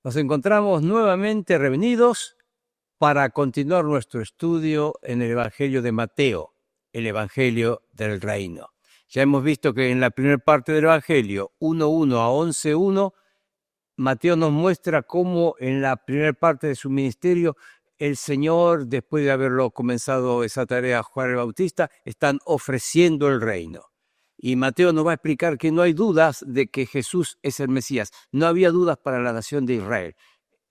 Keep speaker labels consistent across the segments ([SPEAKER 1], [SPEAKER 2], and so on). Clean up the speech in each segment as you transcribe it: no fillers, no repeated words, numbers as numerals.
[SPEAKER 1] Nos encontramos nuevamente reunidos para continuar nuestro estudio en el Evangelio de Mateo, el Evangelio del Reino. Ya hemos visto que en la primera parte del Evangelio, 1:1 a 11:1, Mateo nos muestra cómo en la primera parte de su ministerio el Señor, después de haberlo comenzado esa tarea a Juan el Bautista, están ofreciendo el reino. Y Mateo nos va a explicar que no hay dudas de que Jesús es el Mesías. No había dudas para la nación de Israel.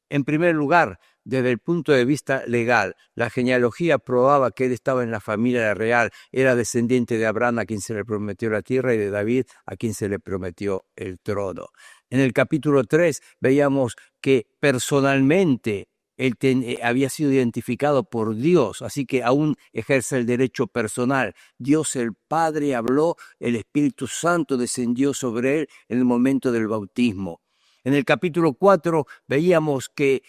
[SPEAKER 1] En primer lugar, desde el punto de vista legal, la genealogía probaba que él estaba en la familia real, era descendiente de Abraham, a quien se le prometió la tierra, y de David, a quien se le prometió el trono. En el capítulo 3 veíamos que personalmente él había sido identificado por Dios, así que aún ejerce el derecho personal. Dios el Padre habló, el Espíritu Santo descendió sobre él en el momento del bautismo. En el capítulo 4 veíamos que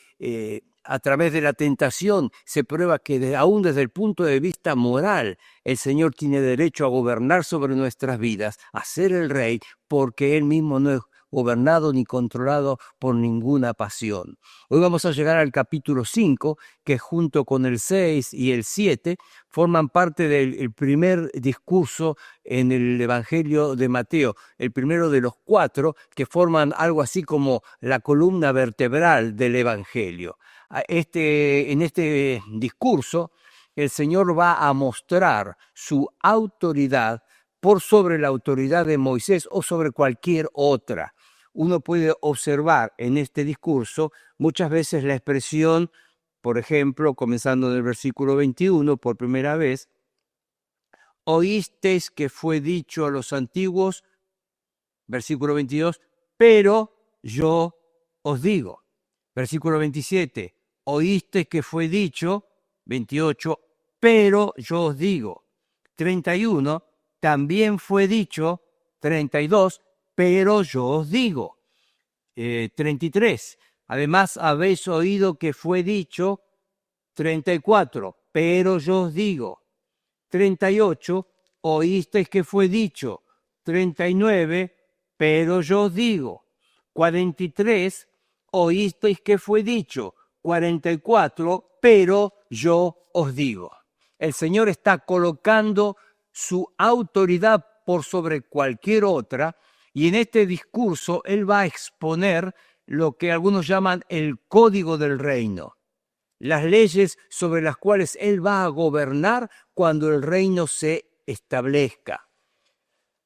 [SPEAKER 1] a través de la tentación se prueba que aún desde el punto de vista moral el Señor tiene derecho a gobernar sobre nuestras vidas, a ser el Rey, porque Él mismo no es gobernado ni controlado por ninguna pasión. Hoy vamos a llegar al capítulo 5, que junto con el 6 y el 7 forman parte del primer discurso en el Evangelio de Mateo, el primero de los 4 que forman algo así como la columna vertebral del Evangelio. En este discurso, el Señor va a mostrar su autoridad por sobre la autoridad de Moisés o sobre cualquier otra. Uno puede observar en este discurso muchas veces la expresión, por ejemplo, comenzando en el versículo 21, por primera vez, oísteis que fue dicho a los antiguos, versículo 22, pero yo os digo. Versículo 27, oísteis que fue dicho, 28, pero yo os digo. 31, también fue dicho, 32, pero yo os digo. 33, además habéis oído que fue dicho, 34, pero yo os digo. 38, oísteis que fue dicho. 39, pero yo os digo. 43, oísteis que fue dicho. 44, pero yo os digo. El Señor está colocando su autoridad por sobre cualquier otra, y en este discurso Él va a exponer lo que algunos llaman el código del reino, las leyes sobre las cuales Él va a gobernar cuando el reino se establezca.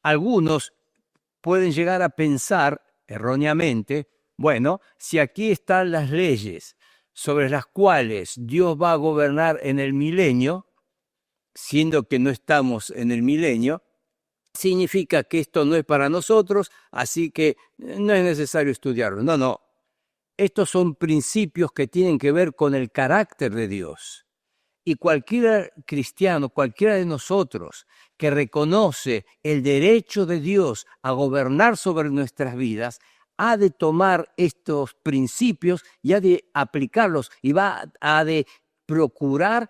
[SPEAKER 1] Algunos pueden llegar a pensar erróneamente, bueno, si aquí están las leyes sobre las cuales Dios va a gobernar en el milenio, siendo que no estamos en el milenio, significa que esto no es para nosotros, así que no es necesario estudiarlo. No. Estos son principios que tienen que ver con el carácter de Dios. Y cualquier cristiano, cualquiera de nosotros que reconoce el derecho de Dios a gobernar sobre nuestras vidas, ha de tomar estos principios y ha de aplicarlos y ha de procurar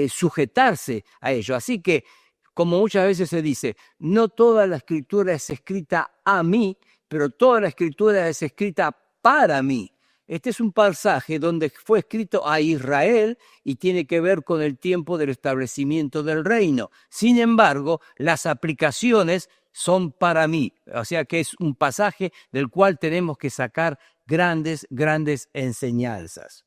[SPEAKER 1] sujetarse a ello. Así que, como muchas veces se dice, no toda la escritura es escrita a mí, pero toda la escritura es escrita para mí. Este es un pasaje donde fue escrito a Israel y tiene que ver con el tiempo del establecimiento del reino. Sin embargo, las aplicaciones son para mí. O sea que es un pasaje del cual tenemos que sacar grandes enseñanzas.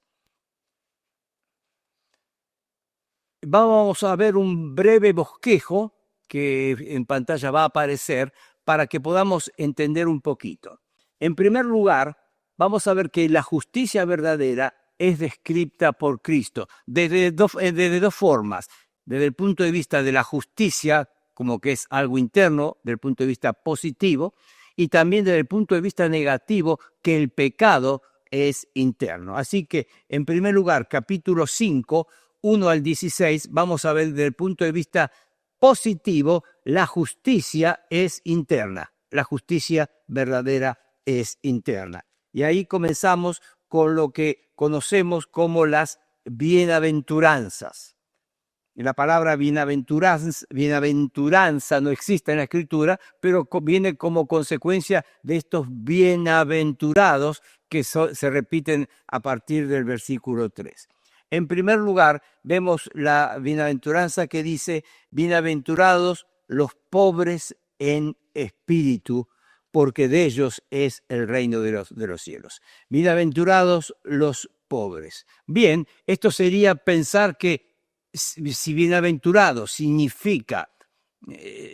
[SPEAKER 1] Vamos a ver un breve bosquejo que en pantalla va a aparecer para que podamos entender un poquito. En primer lugar, vamos a ver que la justicia verdadera es descrita por Cristo desde dos formas. Desde el punto de vista de la justicia, como que es algo interno, desde el punto de vista positivo, y también desde el punto de vista negativo, que el pecado es interno. Así que, en primer lugar, capítulo 5, 1 al 16, vamos a ver desde el punto de vista positivo, la justicia es interna. La justicia verdadera es interna. Y ahí comenzamos con lo que conocemos como las bienaventuranzas. La palabra bienaventuranza no existe en la Escritura, pero viene como consecuencia de estos bienaventurados que se repiten a partir del versículo 3. En primer lugar, vemos la bienaventuranza que dice, bienaventurados los pobres en espíritu, porque de ellos es el reino de los cielos. Bienaventurados los pobres. Bien, esto sería pensar que si bienaventurado significa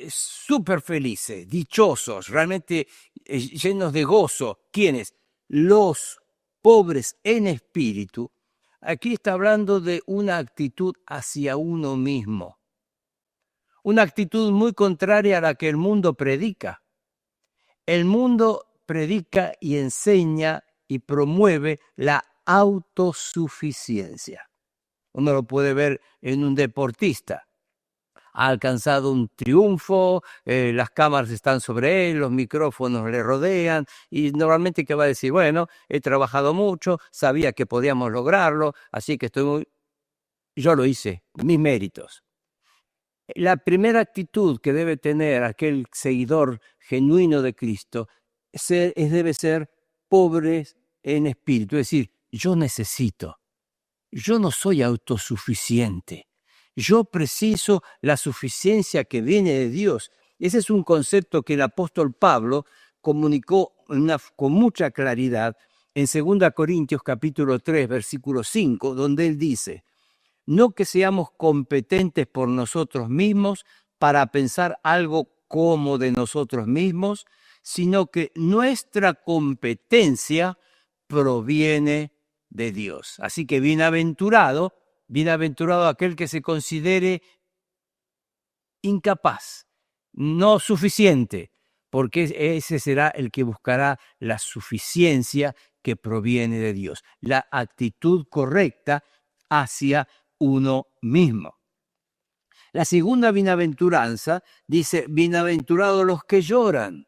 [SPEAKER 1] súper felices, dichosos, realmente llenos de gozo, ¿quiénes? Los pobres en espíritu. Aquí está hablando de una actitud hacia uno mismo, una actitud muy contraria a la que el mundo predica. El mundo predica y enseña y promueve la autosuficiencia. Uno lo puede ver en un deportista. Ha alcanzado un triunfo, las cámaras están sobre él, los micrófonos le rodean y normalmente ¿qué va a decir? Bueno, he trabajado mucho, sabía que podíamos lograrlo, así que yo lo hice, mis méritos. La primera actitud que debe tener aquel seguidor genuino de Cristo debe ser pobre en espíritu, es decir, yo necesito. Yo no soy autosuficiente. Yo preciso la suficiencia que viene de Dios. Ese es un concepto que el apóstol Pablo comunicó con mucha claridad en 2 Corintios capítulo 3, versículo 5, donde él dice, no que seamos competentes por nosotros mismos para pensar algo como de nosotros mismos, sino que nuestra competencia proviene de Dios. Así que bienaventurado aquel que se considere incapaz, no suficiente, porque ese será el que buscará la suficiencia que proviene de Dios, la actitud correcta hacia uno mismo. La segunda bienaventuranza dice, bienaventurados los que lloran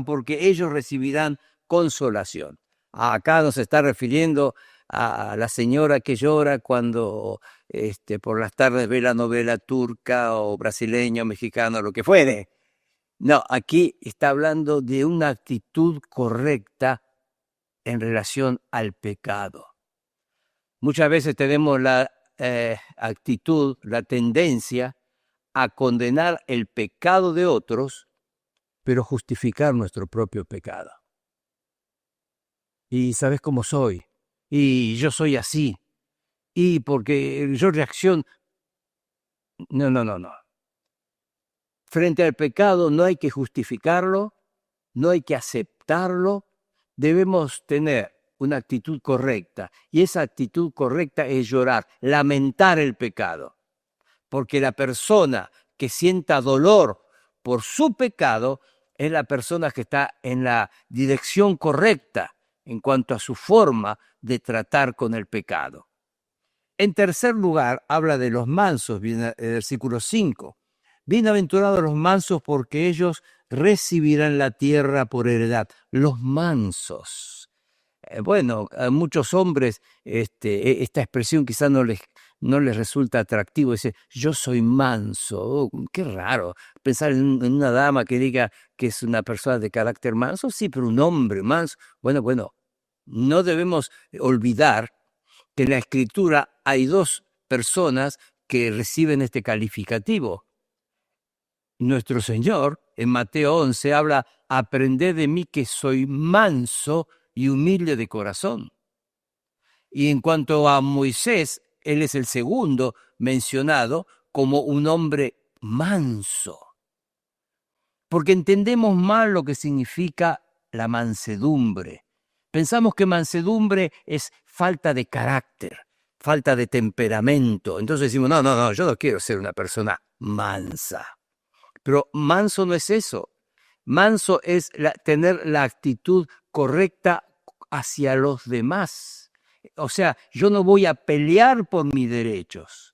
[SPEAKER 1] porque ellos recibirán consolación. Acá nos está refiriendo a la señora que llora cuando por las tardes ve la novela turca o brasileña o mexicana, lo que fuere. No, aquí está hablando de una actitud correcta en relación al pecado. Muchas veces tenemos la actitud, la tendencia a condenar el pecado de otros, pero justificar nuestro propio pecado. Y sabes cómo soy, y yo soy así, y porque yo reacciono. No. Frente al pecado no hay que justificarlo, no hay que aceptarlo, debemos tener una actitud correcta, y esa actitud correcta es llorar, lamentar el pecado, porque la persona que sienta dolor por su pecado es la persona que está en la dirección correcta en cuanto a su forma de tratar con el pecado. En tercer lugar, habla de los mansos, versículo 5. Bienaventurados los mansos porque ellos recibirán la tierra por heredad. Los mansos. Bueno, a muchos hombres esta expresión quizás no les resulta atractivo. Dice, yo soy manso. Oh, qué raro pensar en una dama que diga que es una persona de carácter manso. Sí, pero un hombre manso. Bueno, no debemos olvidar que en la Escritura hay dos personas que reciben este calificativo. Nuestro Señor, en Mateo 11, habla, aprended de mí que soy manso y humilde de corazón. Y en cuanto a Moisés, él es el segundo mencionado como un hombre manso. Porque entendemos mal lo que significa la mansedumbre. Pensamos que mansedumbre es falta de carácter, falta de temperamento. Entonces decimos, no, yo no quiero ser una persona mansa. Pero manso no es eso. Manso es tener la actitud correcta hacia los demás. O sea, yo no voy a pelear por mis derechos.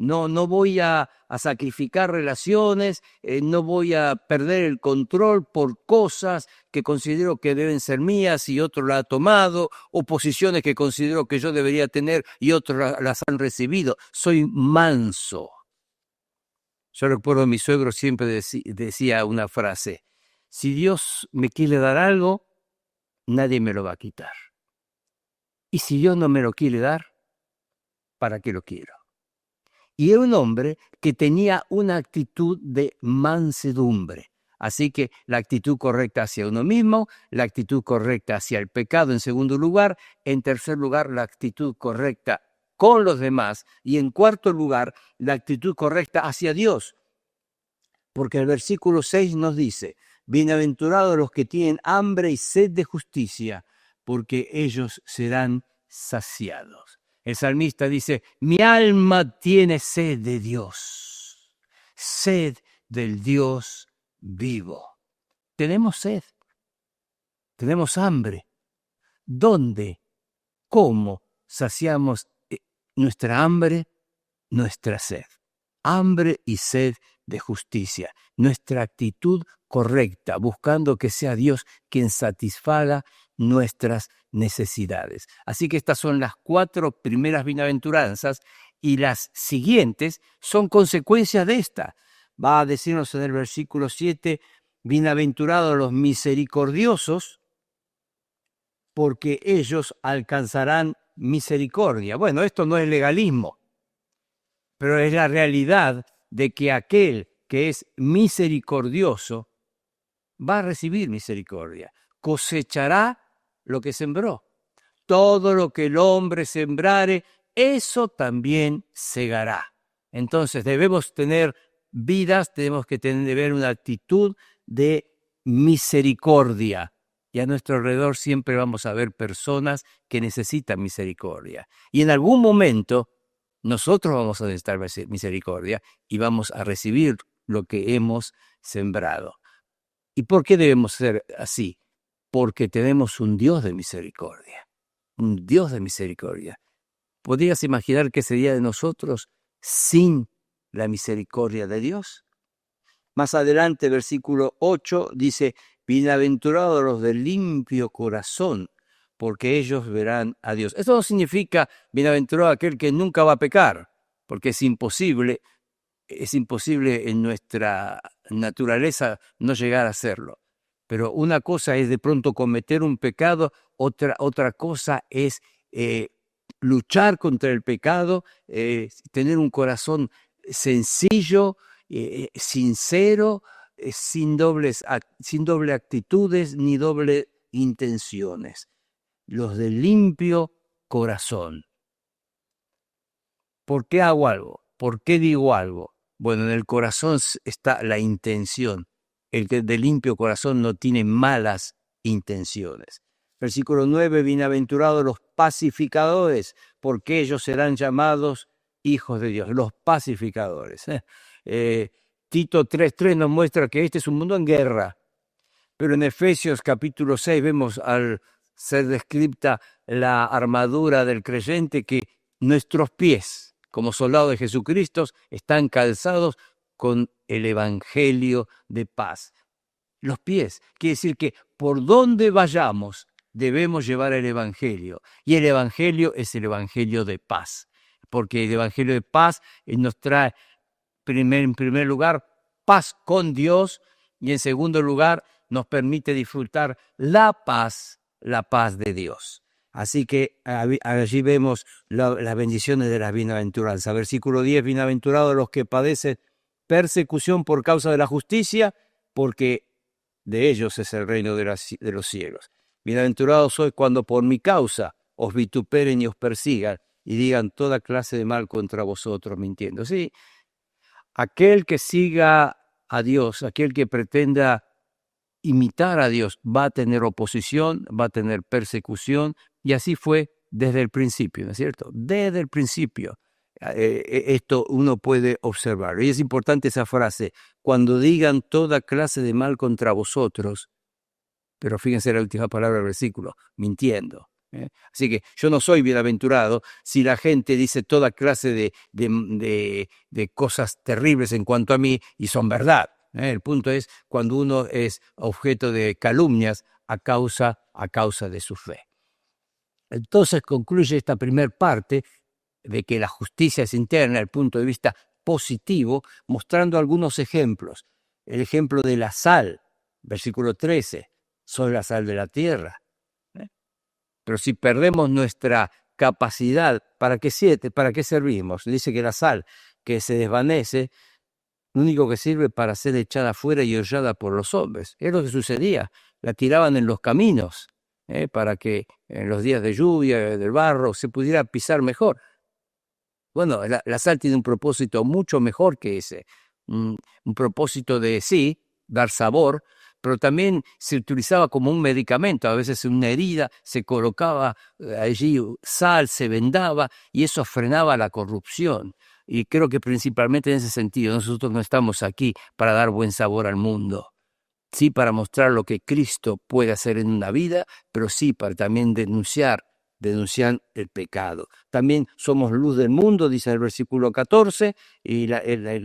[SPEAKER 1] no voy a sacrificar relaciones, no voy a perder el control por cosas que considero que deben ser mías y otro la ha tomado, o posiciones que considero que yo debería tener y otros las han recibido. Soy manso. Yo recuerdo, mi suegro siempre decía una frase: si Dios me quiere dar algo, nadie me lo va a quitar. Y si Dios no me lo quiere dar, ¿para qué lo quiero? Y era un hombre que tenía una actitud de mansedumbre. Así que la actitud correcta hacia uno mismo, la actitud correcta hacia el pecado en segundo lugar, en tercer lugar la actitud correcta con los demás y en cuarto lugar la actitud correcta hacia Dios. Porque el versículo 6 nos dice: bienaventurados los que tienen hambre y sed de justicia, porque ellos serán saciados. El salmista dice: mi alma tiene sed de Dios, sed del Dios vivo. Tenemos sed, tenemos hambre. ¿Dónde? ¿Cómo saciamos nuestra hambre? Nuestra sed. Hambre y sed de justicia. Nuestra actitud correcta, buscando que sea Dios quien satisfaga nuestras necesidades. Así que estas son las 4 primeras bienaventuranzas y las siguientes son consecuencias de esta. Va a decirnos en el versículo 7, bienaventurados los misericordiosos, porque ellos alcanzarán misericordia. Bueno, esto no es legalismo, pero es la realidad de que aquel que es misericordioso va a recibir misericordia, cosechará lo que sembró. Todo lo que el hombre sembrare, eso también segará. Entonces debemos tener vidas, tenemos que tener una actitud de misericordia. Y a nuestro alrededor siempre vamos a ver personas que necesitan misericordia. Y en algún momento nosotros vamos a necesitar misericordia y vamos a recibir lo que hemos sembrado. ¿Y por qué debemos ser así? Porque tenemos un Dios de misericordia. Un Dios de misericordia. ¿Podrías imaginar qué sería de nosotros sin la misericordia de Dios? Más adelante, versículo 8, dice: bienaventurados los de limpio corazón, porque ellos verán a Dios. Esto no significa bienaventurado aquel que nunca va a pecar, porque es imposible en nuestra naturaleza no llegar a hacerlo. Pero una cosa es de pronto cometer un pecado, otra cosa es luchar contra el pecado, tener un corazón sencillo, sincero, sin doble actitudes ni doble intenciones. Los de limpio corazón. ¿Por qué hago algo? ¿Por qué digo algo? Bueno, en el corazón está la intención. El que de limpio corazón no tiene malas intenciones. Versículo 9, bienaventurados los pacificadores, porque ellos serán llamados hijos de Dios, los pacificadores. Tito 3:3 nos muestra que este es un mundo en guerra, pero en Efesios capítulo 6 vemos, al ser descrita la armadura del creyente, que nuestros pies, como soldados de Jesucristo, están calzados con el evangelio de paz. Los pies, quiere decir que por donde vayamos debemos llevar el evangelio, y el evangelio es el evangelio de paz, porque el evangelio de paz nos trae en primer lugar paz con Dios, y en segundo lugar nos permite disfrutar la paz de Dios. Así que allí vemos las bendiciones de las bienaventuranzas. Versículo 10, bienaventurados los que padecen persecución por causa de la justicia, porque de ellos es el reino de los cielos. Bienaventurados sois cuando por mi causa os vituperen y os persigan y digan toda clase de mal contra vosotros mintiendo. Sí, aquel que siga a Dios, aquel que pretenda imitar a Dios, va a tener oposición, va a tener persecución, y así fue desde el principio, ¿no es cierto? Desde el principio. Esto uno puede observar. Y es importante esa frase: cuando digan toda clase de mal contra vosotros, pero fíjense la última palabra del versículo, mintiendo. Así que yo no soy bienaventurado si la gente dice toda clase de cosas terribles en cuanto a mí y son verdad. El punto es cuando uno es objeto de calumnias a causa de su fe. Entonces concluye esta primera parte de que la justicia es interna desde el punto de vista positivo, mostrando algunos ejemplos. El ejemplo de la sal, versículo 13, soy la sal de la tierra. Pero si perdemos nuestra capacidad, ¿para qué servimos? Dice que la sal que se desvanece, lo único que sirve para ser echada afuera y hollada por los hombres. Es lo que sucedía, la tiraban en los caminos, para que en los días de lluvia, del barro, se pudiera pisar mejor. Bueno, la sal tiene un propósito mucho mejor que ese, un propósito de, sí, dar sabor, pero también se utilizaba como un medicamento. A veces en una herida se colocaba allí sal, se vendaba y eso frenaba la corrupción. Y creo que principalmente en ese sentido, nosotros no estamos aquí para dar buen sabor al mundo, sí para mostrar lo que Cristo puede hacer en una vida, pero sí para también denunciar el pecado. También somos luz del mundo, dice el versículo 14, y la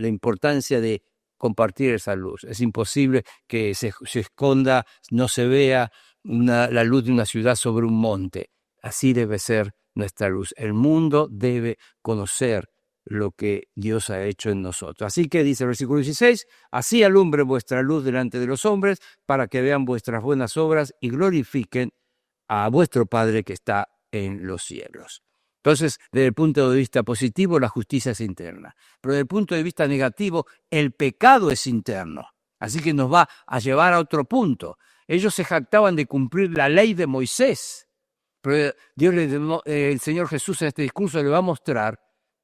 [SPEAKER 1] importancia de compartir esa luz. Es imposible que se esconda, no se vea la luz de una ciudad sobre un monte. Así debe ser nuestra luz. El mundo debe conocer lo que Dios ha hecho en nosotros. Así que dice el versículo 16, así alumbre vuestra luz delante de los hombres, para que vean vuestras buenas obras y glorifiquen a vuestro Padre que está en los cielos. Entonces, desde el punto de vista positivo, la justicia es interna. Pero desde el punto de vista negativo, el pecado es interno. Así que nos va a llevar a otro punto. Ellos se jactaban de cumplir la ley de Moisés. Pero el Señor Jesús en este discurso le va a mostrar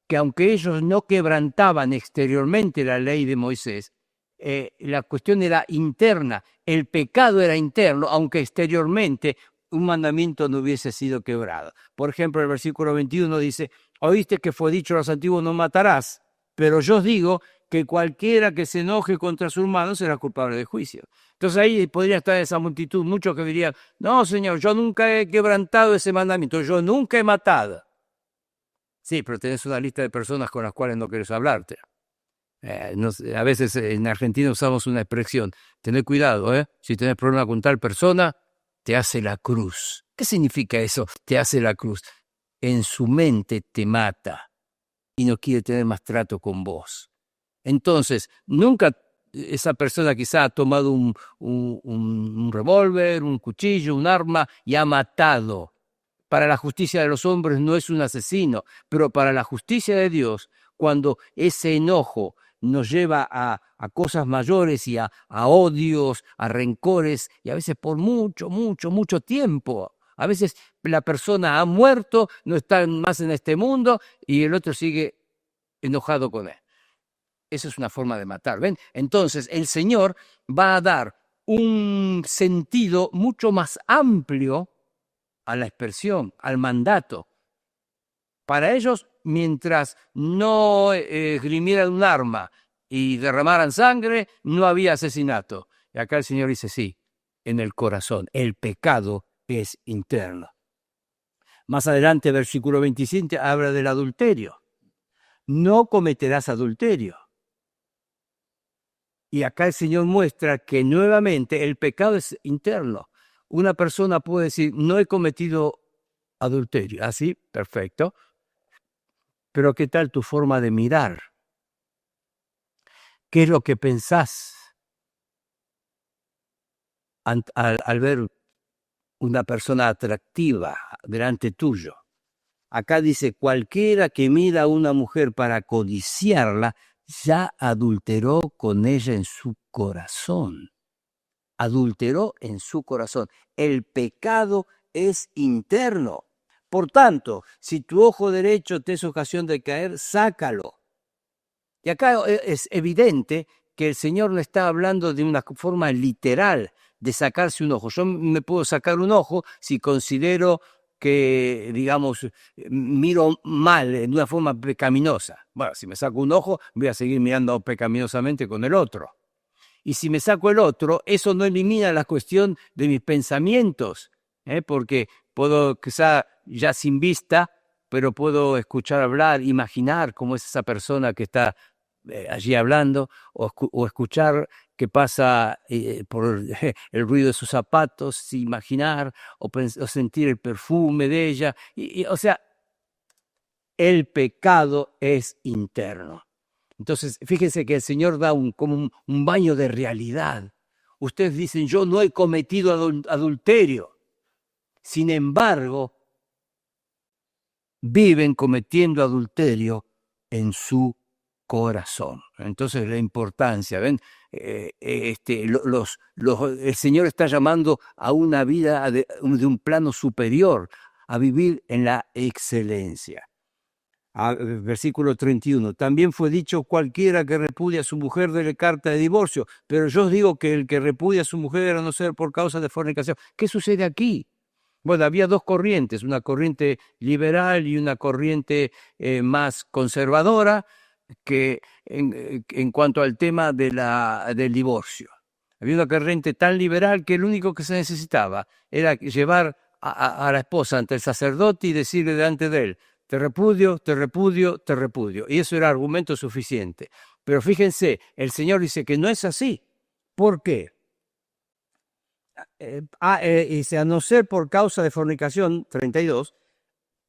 [SPEAKER 1] que aunque ellos no quebrantaban exteriormente la ley de Moisés, la cuestión era interna. El pecado era interno, aunque exteriormente un mandamiento no hubiese sido quebrado. Por ejemplo, el versículo 21 dice, oíste que fue dicho a los antiguos, no matarás, pero yo os digo que cualquiera que se enoje contra su hermano será culpable de juicio. Entonces ahí podría estar esa multitud, muchos que dirían, no señor, yo nunca he quebrantado ese mandamiento, yo nunca he matado. Sí, pero tenés una lista de personas con las cuales no querés hablarte. A veces en Argentina usamos una expresión, tened cuidado, si tenés problema con tal persona, te hace la cruz. ¿Qué significa eso? Te hace la cruz. En su mente te mata y no quiere tener más trato con vos. Entonces, nunca esa persona quizá ha tomado un revólver, un cuchillo, un arma y ha matado. Para la justicia de los hombres no es un asesino, pero para la justicia de Dios, cuando ese enojo nos lleva a cosas mayores y a odios, a rencores, y a veces por mucho tiempo. A veces la persona ha muerto, no está más en este mundo, y el otro sigue enojado con él. Esa es una forma de matar, ¿ven? Entonces el Señor va a dar un sentido mucho más amplio a la expresión, al mandato. Para ellos, mientras no esgrimieran un arma y derramaran sangre, no había asesinato. Y acá el Señor dice, sí, en el corazón, el pecado es interno. Más adelante, versículo 27, habla del adulterio. No cometerás adulterio. Y acá el Señor muestra que nuevamente el pecado es interno. Una persona puede decir, no he cometido adulterio. Así, perfecto. Pero ¿qué tal tu forma de mirar? ¿Qué es lo que pensás al ver una persona atractiva delante tuyo? Acá dice, cualquiera que mira a una mujer para codiciarla, ya adulteró con ella en su corazón. Adulteró en su corazón. El pecado es interno. Por tanto, si tu ojo derecho te es ocasión de caer, sácalo. Y acá es evidente que el Señor no está hablando de una forma literal de sacarse un ojo. Yo me puedo sacar un ojo si considero que, digamos, miro mal, de una forma pecaminosa. Bueno, si me saco un ojo, voy a seguir mirando pecaminosamente con el otro. Y si me saco el otro, eso no elimina la cuestión de mis pensamientos, porque puedo quizá ya sin vista, pero puedo escuchar hablar, imaginar cómo es esa persona que está allí hablando, o escuchar que pasa por el ruido de sus zapatos, imaginar o sentir el perfume de ella. O sea, el pecado es interno. Entonces, fíjense que el Señor da como un baño de realidad. Ustedes dicen, yo no he cometido adulterio. Sin embargo, viven cometiendo adulterio en su corazón. Entonces, la importancia, ¿ven? El Señor está llamando a una vida de un plano superior, a vivir en la excelencia. Versículo 31, también fue dicho, cualquiera que repudia a su mujer dele carta de divorcio, pero yo os digo que el que repudia a su mujer a no ser por causa de fornicación. ¿Qué sucede aquí? Bueno, había dos corrientes, una corriente liberal y una corriente más conservadora que en cuanto al tema del divorcio. Había una corriente tan liberal que lo único que se necesitaba era llevar a la esposa ante el sacerdote y decirle delante de él, te repudio, te repudio, te repudio. Y eso era argumento suficiente. Pero fíjense, el Señor dice que no es así. ¿Por qué? Dice, a no ser por causa de fornicación, 32,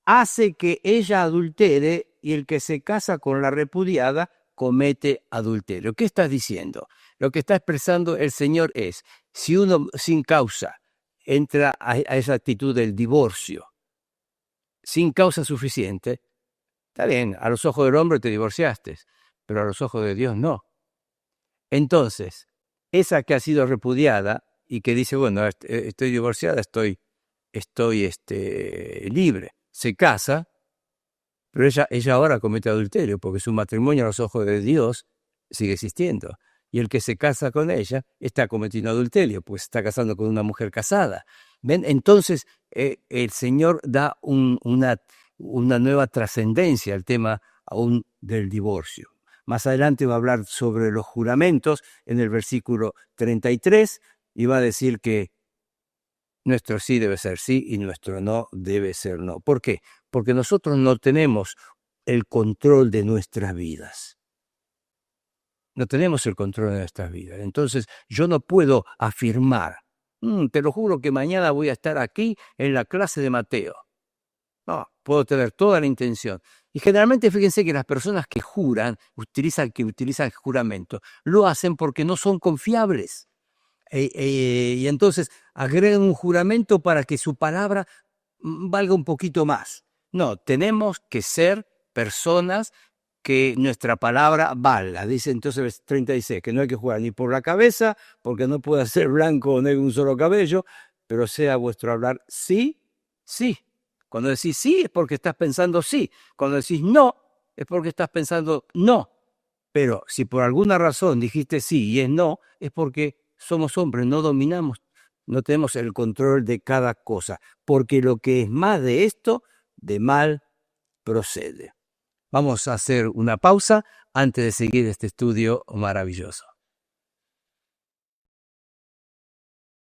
[SPEAKER 1] hace que ella adultere y el que se casa con la repudiada comete adulterio. ¿Qué está diciendo? Lo que está expresando el Señor es, si uno sin causa entra a esa actitud del divorcio, sin causa suficiente, está bien, a los ojos del hombre te divorciaste, pero a los ojos de Dios no. Entonces, esa que ha sido repudiada y que dice, bueno, estoy divorciada, estoy libre, se casa, pero ella ahora comete adulterio porque su matrimonio a los ojos de Dios sigue existiendo. Y el que se casa con ella está cometiendo adulterio, pues está casando con una mujer casada. ¿Ven? Entonces, el Señor da una nueva trascendencia al tema aún del divorcio. Más adelante va a hablar sobre los juramentos en el versículo 33 y va a decir que nuestro sí debe ser sí y nuestro no debe ser no. ¿Por qué? Porque nosotros no tenemos el control de nuestras vidas. No tenemos el control de nuestras vidas. Entonces, yo no puedo afirmar, te lo juro que mañana voy a estar aquí en la clase de Mateo. No, puedo tener toda la intención. Y generalmente fíjense que las personas que juran, que utilizan juramento, lo hacen porque no son confiables. Y entonces agregan un juramento para que su palabra valga un poquito más. No, tenemos que ser personas que nuestra palabra valga. Dice entonces 36, que no hay que jurar ni por la cabeza, porque no puede ser blanco o negro un solo cabello, pero sea vuestro hablar sí, sí. Cuando decís sí es porque estás pensando sí. Cuando decís no es porque estás pensando no. Pero si por alguna razón dijiste sí y es no, es porque somos hombres, no dominamos, no tenemos el control de cada cosa. Porque lo que es más de esto, de mal procede. Vamos a hacer una pausa antes de seguir este estudio maravilloso.